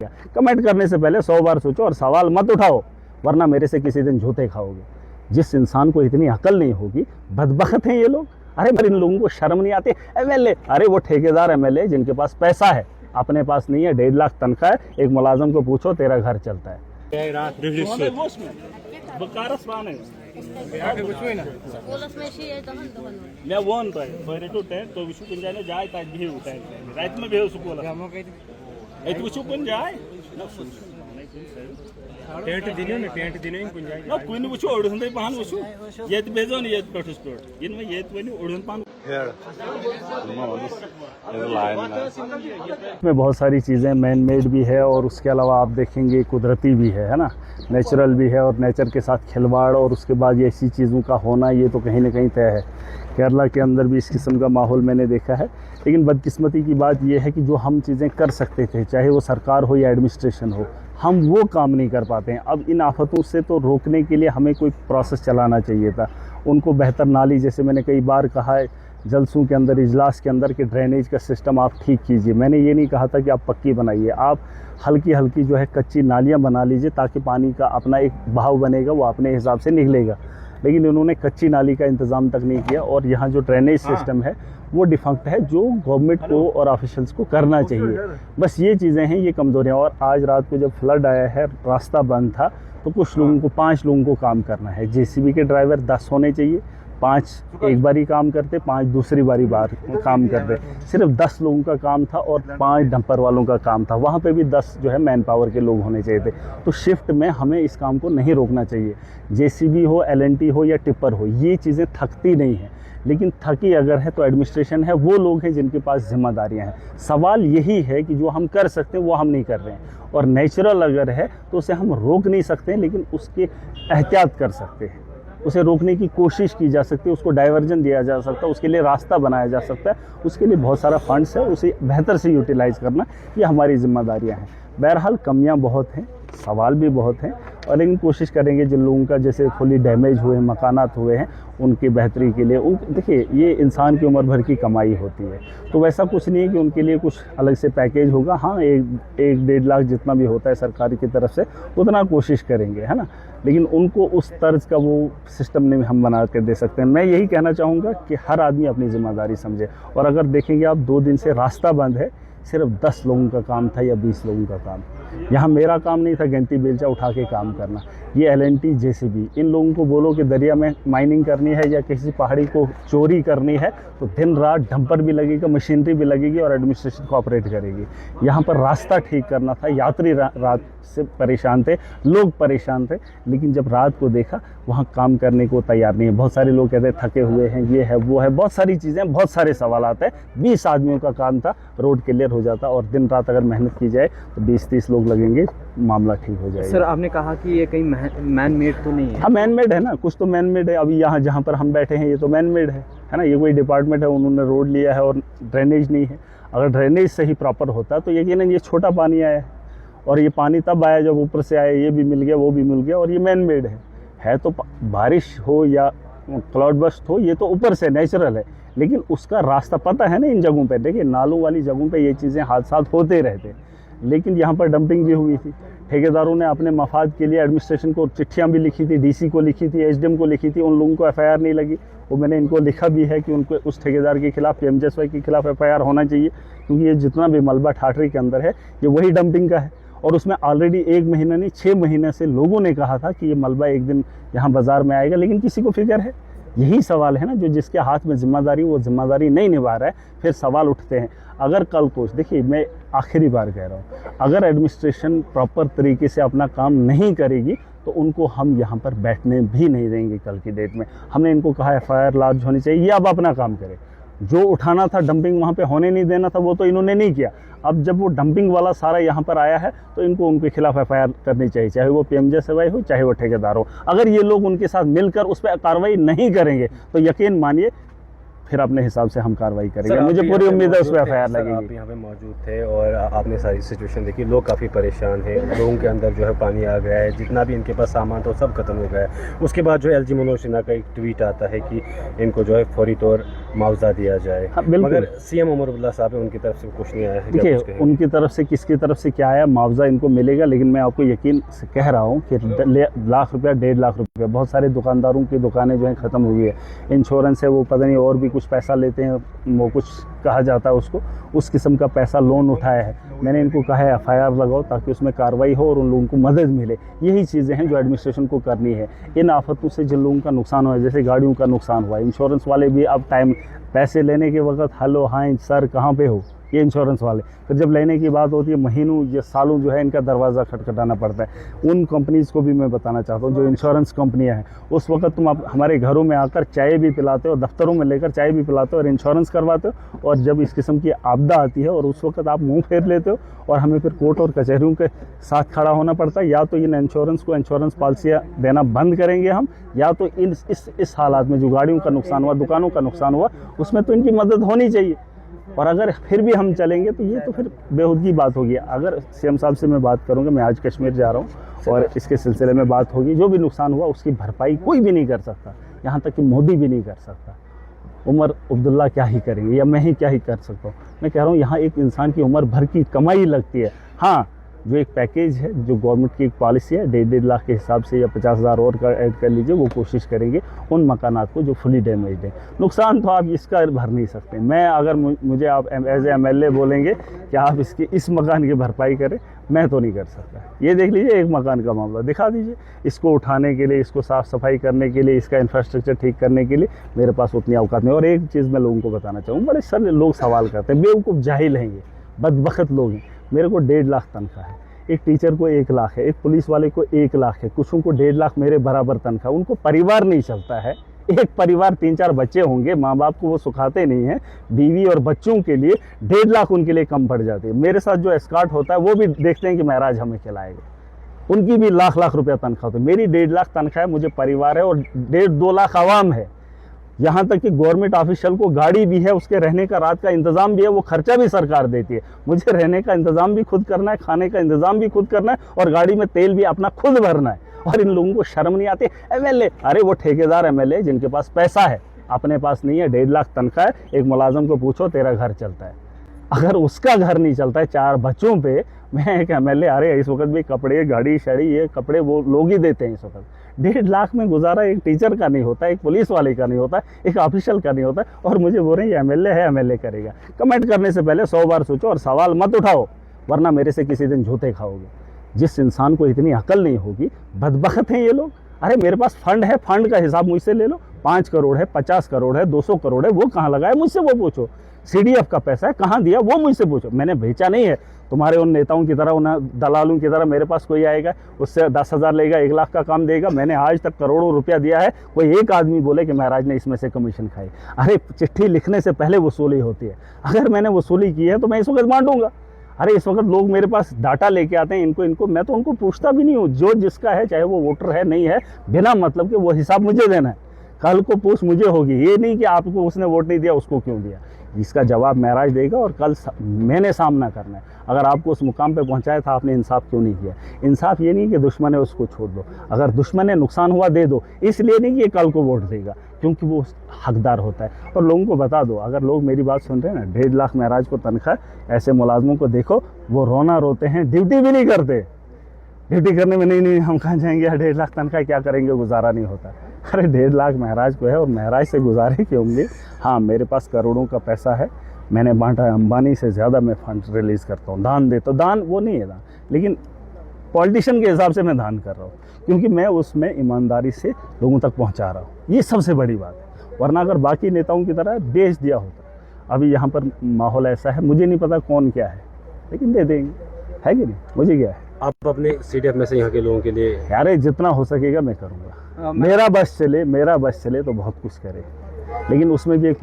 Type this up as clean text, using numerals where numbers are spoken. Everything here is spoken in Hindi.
कमेंट करने से पहले 100 बार सोचो और सवाल मत उठाओ, वरना मेरे से किसी दिन जूते खाओगे। जिस इंसान को इतनी अकल नहीं होगी, बदबख्त हैं ये लोग। अरे पर इन लोगों को शर्म नहीं आती। एमएलए, अरे वो ठेकेदार एमएलए जिनके पास पैसा है, अपने पास नहीं है। 1.5 लाख तनख्वाह है। एक मुलाजिम को पूछो तेरा घर चलता है। में बहुत सारी चीज़ें मैन मेड भी है और उसके अलावा आप देखेंगे कुदरती भी है ना, नेचुरल भी है। और नेचर के साथ खिलवाड़ और उसके बाद ये ऐसी चीज़ों का होना, ये तो कहीं ना कहीं तय है। केरला के अंदर भी इस किस्म का माहौल मैंने देखा है। लेकिन बदकिस्मती की बात यह है कि जो हम चीज़ें कर सकते थे, चाहे वो सरकार हो या एडमिनिस्ट्रेशन हो, हम वो काम नहीं कर पाते हैं। अब इन आफतों से तो रोकने के लिए हमें कोई प्रोसेस चलाना चाहिए था। उनको बेहतर नाली, जैसे मैंने कई बार कहा है जलसों के अंदर, इजलास के अंदर, कि ड्रेनेज का सिस्टम आप ठीक कीजिए। मैंने ये नहीं कहा था कि आप पक्की बनाइए, आप हल्की हल्की जो है कच्ची नालियाँ बना लीजिए, ताकि पानी का अपना एक बहाव बनेगा, वो अपने हिसाब से निकलेगा। लेकिन इन्होंने कच्ची नाली का इंतज़ाम तक नहीं किया। और यहाँ जो ड्रेनेज सिस्टम है वो डिफेक्ट है, जो गवर्नमेंट को और ऑफिशियल्स को करना चाहिए। बस ये चीज़ें हैं, ये कमज़ोरियाँ। और आज रात को जब फ्लड आया है, रास्ता बंद था, तो कुछ लोगों को, 5 लोगों को काम करना है। जेसीबी के ड्राइवर 10 होने चाहिए। 5 एक बारी काम करते, 5 दूसरी बार काम करते। सिर्फ 10 लोगों का काम था और 5 डंपर वालों का काम था। वहाँ पे भी 10 जो है मैन पावर के लोग होने चाहिए थे। तो शिफ्ट में हमें इस काम को नहीं रोकना चाहिए। जेसीबी हो, एलएनटी हो या टिप्पर हो, ये चीज़ें थकती नहीं हैं। लेकिन थकी अगर है तो एडमिनिस्ट्रेशन है, वो लोग हैं जिनके पास जिम्मेदारियां हैं। सवाल यही है कि जो हम कर सकते हैं वो हम नहीं कर रहे हैं। और नेचुरल अगर है तो उसे हम रोक नहीं सकते, लेकिन उसके एहतियात कर सकते हैं। उसे रोकने की कोशिश की जा सकती है, उसको डाइवर्जन दिया जा सकता है, उसके लिए रास्ता बनाया जा सकता है। उसके लिए बहुत सारा फंड्स है, उसे बेहतर से यूटिलाइज़ करना ये हमारी जिम्मेदारियां हैं। बहरहाल कमियां बहुत हैं, सवाल भी बहुत हैं, और लेकिन कोशिश करेंगे जिन लोगों का जैसे फुली डैमेज हुए, मकानात हुए हैं, उनकी बेहतरी के लिए। देखिए, ये इंसान की उम्र भर की कमाई होती है, तो वैसा कुछ नहीं है कि उनके लिए कुछ अलग से पैकेज होगा। हाँ, 1-1.5 लाख जितना भी होता है सरकारी की तरफ से, उतना कोशिश करेंगे, है ना। लेकिन उनको उस तर्ज का वो सिस्टम नहीं हम बना कर दे सकते हैं। मैं यही कहना चाहूँगा कि हर आदमी अपनी ज़िम्मेदारी समझे। और अगर देखेंगे आप, 2 दिन से रास्ता बंद है, सिर्फ 10 लोगों का काम था या 20 लोगों का काम। यहाँ मेरा काम नहीं था गैंती बेलचा उठा के काम करना। ये एलएनटी, जेसीबी, इन लोगों को बोलो कि दरिया में माइनिंग करनी है या किसी पहाड़ी को चोरी करनी है, तो दिन रात डंपर भी लगेगा, मशीनरी भी लगेगी और एडमिनिस्ट्रेशन कोऑपरेट करेगी। यहाँ पर रास्ता ठीक करना था, यात्री रात से परेशान थे, लोग परेशान थे। लेकिन जब रात को देखा, वहाँ काम करने को तैयार नहीं है। बहुत सारे लोग कहते हैं थके हुए हैं, ये है वो है, बहुत सारी चीज़ें, बहुत सारे सवाल आते हैं। 20 आदमियों का काम था, रोड क्लियर हो जाता। और दिन रात अगर मेहनत की जाए तो 20-30 लोग लगेंगे, मामला ठीक हो जाएगा। सर, आपने कहा कि ये कहीं मैन मेड तो नहीं है? हाँ, मैन मेड है ना, कुछ तो मैन मेड है। अभी यहाँ जहाँ पर हम बैठे हैं, ये तो मैन मेड है ना। ये कोई डिपार्टमेंट है, उन्होंने रोड लिया है और ड्रेनेज नहीं है। अगर ड्रेनेज सही प्रॉपर होता तो यकीनन ये छोटा पानी आया है, और ये पानी तब आया जब ऊपर से आया, ये भी मिल गया, वो भी मिल गया, और ये मैन मेड है। तो बारिश हो या क्लाउड बस्ट हो, ये तो ऊपर से नेचुरल है। लेकिन उसका रास्ता पता है ना इन जगहों पे। देखिए, नालों वाली जगहों पे ये चीज़ें हादसात होते रहते। लेकिन यहाँ पर डंपिंग भी हुई थी। ठेकेदारों ने अपने मफाद के लिए एडमिनिस्ट्रेशन को चिट्ठियाँ भी लिखी थी, डीसी को लिखी थी, एसडीएम को लिखी थी। उन लोगों को एफआईआर नहीं लगी। वो मैंने इनको लिखा भी है कि उनको, उस ठेकेदार के खिलाफ, पीएमजेएसवाई के खिलाफ एफआईआर होना चाहिए, क्योंकि ये जितना भी मलबा ठाठरी के अंदर है, ये वही डंपिंग का है। और उसमें ऑलरेडी 1 महीना नहीं, 6 महीने से लोगों ने कहा था कि ये मलबा एक दिन यहाँ बाज़ार में आएगा, लेकिन किसी को फिक्र है? यही सवाल है ना, जो जिसके हाथ में जिम्मेदारी, वो जिम्मेदारी नहीं निभा रहा है, फिर सवाल उठते हैं। अगर कल को, देखिए मैं आखिरी बार कह रहा हूँ, अगर एडमिनिस्ट्रेशन प्रॉपर तरीके से अपना काम नहीं करेगी तो उनको हम यहाँ पर बैठने भी नहीं देंगे। कल की डेट में हमने इनको कहा एफआईआर लॉन्च होनी चाहिए, ये अब अपना काम करें। जो उठाना था, डंपिंग वहाँ पे होने नहीं देना था, वो तो इन्होंने नहीं किया। अब जब वो डंपिंग वाला सारा यहाँ पर आया है, तो इनको उनके खिलाफ एफआईआर करनी चाहिए, चाहे वो पीएमजेएसवाई हो, चाहे वो ठेकेदार हो। अगर ये लोग उनके साथ मिलकर उस पर कार्रवाई नहीं करेंगे तो यकीन मानिए फिर अपने हिसाब से हम कार्रवाई करेंगे। मुझे पूरी उम्मीद है उस पर एफआईआर लगेगी। आप यहाँ पे मौजूद थे और आपने सारी सिचुएशन देखी। लोग काफ़ी परेशान हैं, लोगों के अंदर जो है पानी आ गया है, जितना भी इनके पास सामान था सब खत्म हो गया है। उसके बाद जो है एलजी मनोज सिन्हा का एक ट्वीट आता है कि इनको जो है फौरी तौर मुआवजा दिया जाए। हाँ, बिल्कुल। मगर सीएम उमर अब्दुल्ला साहब है, उनकी तरफ से कुछ नहीं आया है। क्या कुछ देखिए कहेंगे? उनकी तरफ से किसकी तरफ से क्या आया, मुआवजा इनको मिलेगा, लेकिन मैं आपको यकीन से कह रहा हूँ कि लाख रुपया 1.5 लाख रुपया बहुत सारे दुकानदारों की दुकानें जो हैं ख़त्म हुई है। इंश्योरेंस है वो पता नहीं और भी कुछ पैसा लेते हैं, वो कुछ कहा जाता है उसको, उस किस्म का पैसा लोन उठाया है। मैंने इनको कहा है FIR लगाओ ताकि उसमें कार्रवाई हो और उन लोगों को मदद मिले। यही चीज़ें हैं जो एडमिनिस्ट्रेशन को करनी है। इन आफतों से जिन लोगों का नुकसान हुआ है, जैसे गाड़ियों का नुकसान हुआ, इंश्योरेंस वाले भी अब टाइम पैसे लेने के वक्त हेलो हाय सर कहाँ पे हो, ये इंश्योरेंस वाले, फिर जब लेने की बात होती है महीनों या सालों जो है इनका दरवाज़ा खटखटाना पड़ता है। उन कंपनीज़ को भी मैं बताना चाहता हूँ जो इंश्योरेंस कंपनियाँ हैं, उस वक्त तुम हमारे घरों में आकर चाय भी पिलाते हो, दफ्तरों में लेकर चाय भी पिलाते हो और इंश्योरेंस करवाते हो, और जब इस किस्म की आपदा आती है और उस वक्त आप मुंह फेर लेते हो और हमें फिर कोर्ट और कचहरियों के साथ खड़ा होना पड़ता है। या तो इन इंश्योरेंस को इंश्योरेंस पॉलिसियाँ देना बंद करेंगे हम, या तो इस हालात में जो गाड़ियों का नुकसान हुआ, दुकानों का नुकसान हुआ, उसमें तो इनकी मदद होनी चाहिए। और अगर फिर भी हम चलेंगे तो ये तो फिर बेहूदगी बात होगी। अगर सीएम साहब से मैं बात करूंगा, मैं आज कश्मीर जा रहा हूँ और इसके सिलसिले में बात होगी, जो भी नुकसान हुआ उसकी भरपाई कोई भी नहीं कर सकता, यहाँ तक कि मोदी भी नहीं कर सकता। उमर अब्दुल्ला क्या ही करेंगे या मैं ही क्या ही कर सकता हूँ। मैं कह रहा हूँ यहाँ एक इंसान की उम्र भर की कमाई लगती है। हाँ, जो एक पैकेज है, जो गवर्नमेंट की एक पॉलिसी है 1.5 लाख के हिसाब से या 50,000 और का ऐड कर लीजिए, वो कोशिश करेंगे उन मकानात को जो फुली डैमेज हैं। नुकसान तो आप इसका भर नहीं सकते। मैं अगर मुझे आप एज ए MLA बोलेंगे कि आप इस मकान की भरपाई करें, मैं तो नहीं कर सकता। ये देख लीजिए, एक मकान का मामला दिखा दीजिए, इसको उठाने के लिए, इसको साफ़ सफाई करने के लिए, इसका इंफ्रास्ट्रक्चर ठीक करने के लिए मेरे पास उतनी औकात नहीं। और एक चीज़ मैं लोगों को बताना चाहूँ, बड़े सारे लोग सवाल करते हैं, बेवकूफ़ जाहिल हैं ये, बदबख्त लोग हैं। मेरे को 1.5 लाख तनख्वाह है, एक टीचर को 1 लाख है, एक पुलिस वाले को 1 लाख है, कुछों को 1.5 लाख मेरे बराबर तनख्वाह। उनको परिवार नहीं चलता है। एक परिवार 3-4 बच्चे होंगे, माँ बाप को वो सुखाते नहीं हैं, बीवी और बच्चों के लिए 1.5 लाख उनके लिए कम पड़ जाती है। मेरे साथ जो एस्कॉर्ट होता है वो भी देखते हैं कि महराज हमें खिलाएगा, उनकी भी लाख रुपया तनख्वाह होती है। मेरी 1.5 लाख तनख्वाह है, मुझे परिवार है और 1.5-2 लाख आवाम है। यहाँ तक कि गवर्नमेंट ऑफिशियल को गाड़ी भी है, उसके रहने का रात का इंतज़ाम भी है, वो खर्चा भी सरकार देती है। मुझे रहने का इंतज़ाम भी खुद करना है, खाने का इंतज़ाम भी खुद करना है और गाड़ी में तेल भी अपना खुद भरना है। और इन लोगों को शर्म नहीं आती। MLA, अरे वो ठेकेदार MLA जिनके पास पैसा है, अपने पास नहीं है, 1.5 लाख तनख्वाह है। एक मुलाजिम को पूछो तेरा घर चलता है, अगर उसका घर नहीं चलता है 4 बच्चों पे, मैं एक MLA, अरे इस वक्त भी कपड़े, गाड़ी शाड़ी, ये कपड़े वो लोग ही देते हैं इस वक्त। 1.5 लाख में गुजारा एक टीचर का नहीं होता, एक पुलिस वाले का नहीं होता, एक ऑफिशियल का नहीं होता, और मुझे बोल रहे हैं ये MLA है, MLA करेगा। कमेंट करने से पहले 100 बार सोचो और सवाल मत उठाओ, वरना मेरे से किसी दिन जूते खाओगे। जिस इंसान को इतनी अकल नहीं होगी, बदबख्त हैं ये लोग। अरे मेरे पास फंड है, फंड का हिसाब मुझसे ले लो, 5 करोड़ है, 50 करोड़ है, 200 करोड़ है, वो कहाँ लगाया मुझसे वो पूछो। CDF का पैसा है, कहाँ दिया वो मुझसे पूछो। मैंने बेचा नहीं है तुम्हारे उन नेताओं की तरह, उन दलालों की तरह। मेरे पास कोई आएगा उससे 10,000 लेगा, 1 लाख का काम देगा। मैंने आज तक करोड़ों रुपया दिया है। कोई एक आदमी बोले कि महाराज ने इसमें से कमीशन खाई, अरे चिट्ठी लिखने से पहले वसूली होती है। अगर मैंने वसूली की है तो मैं इस वक्त बांटूंगा। अरे इस वक्त लोग मेरे पास डाटा लेके आते हैं, इनको मैं तो उनको पूछता भी नहीं हूँ। जो जिसका है, चाहे वो वोटर है नहीं है, बिना मतलब के वो हिसाब मुझे देना है। कल को पूछ मुझे होगी, ये नहीं कि आपको उसने वोट नहीं दिया उसको क्यों दिया। इसका जवाब महराज देगा और कल मैंने सामना करना है। अगर आपको उस मुकाम पे पहुंचाया था, आपने इंसाफ क्यों नहीं किया। इंसाफ ये नहीं कि दुश्मन है उसको छोड़ दो, अगर दुश्मन है नुकसान हुआ दे दो, इसलिए नहीं कि ये कल को वोट देगा, क्योंकि वो हकदार होता है। और लोगों को बता दो, अगर लोग मेरी बात सुन रहे हैं ना, 1.5 लाख महराज को तनख्वाह, ऐसे मुलाजमों को देखो वो रोना रोते हैं, ड्यूटी भी नहीं करते। ड्यूटी करने में नहीं हम कहाँ जाएंगे, 1.5 लाख तनख्वाह क्या करेंगे, गुजारा नहीं होता। अरे 1.5 लाख महराज को है और महराज से गुजारे क्यों होंगे। हाँ, मेरे पास करोड़ों का पैसा है, मैंने बांटा है, अंबानी से ज़्यादा मैं फंड रिलीज़ करता हूँ, दान देता हूँ। दान वो नहीं है दान, लेकिन पॉलिटिशियन के हिसाब से मैं दान कर रहा हूँ, क्योंकि मैं उसमें ईमानदारी से लोगों तक पहुँचा रहा हूँ। ये सबसे बड़ी बात है। वरना अगर बाकी नेताओं की तरह बेच दिया होता, अभी यहाँ पर माहौल ऐसा है, मुझे नहीं पता कौन क्या है, लेकिन दे देंगे, है कि नहीं, मुझे क्या है। आप अपने CDF में से यहाँ के लोगों के लिए, यार जितना हो सकेगा मैं करूँगा। मेरा बस चले तो बहुत कुछ करे, लेकिन उसमें भी एक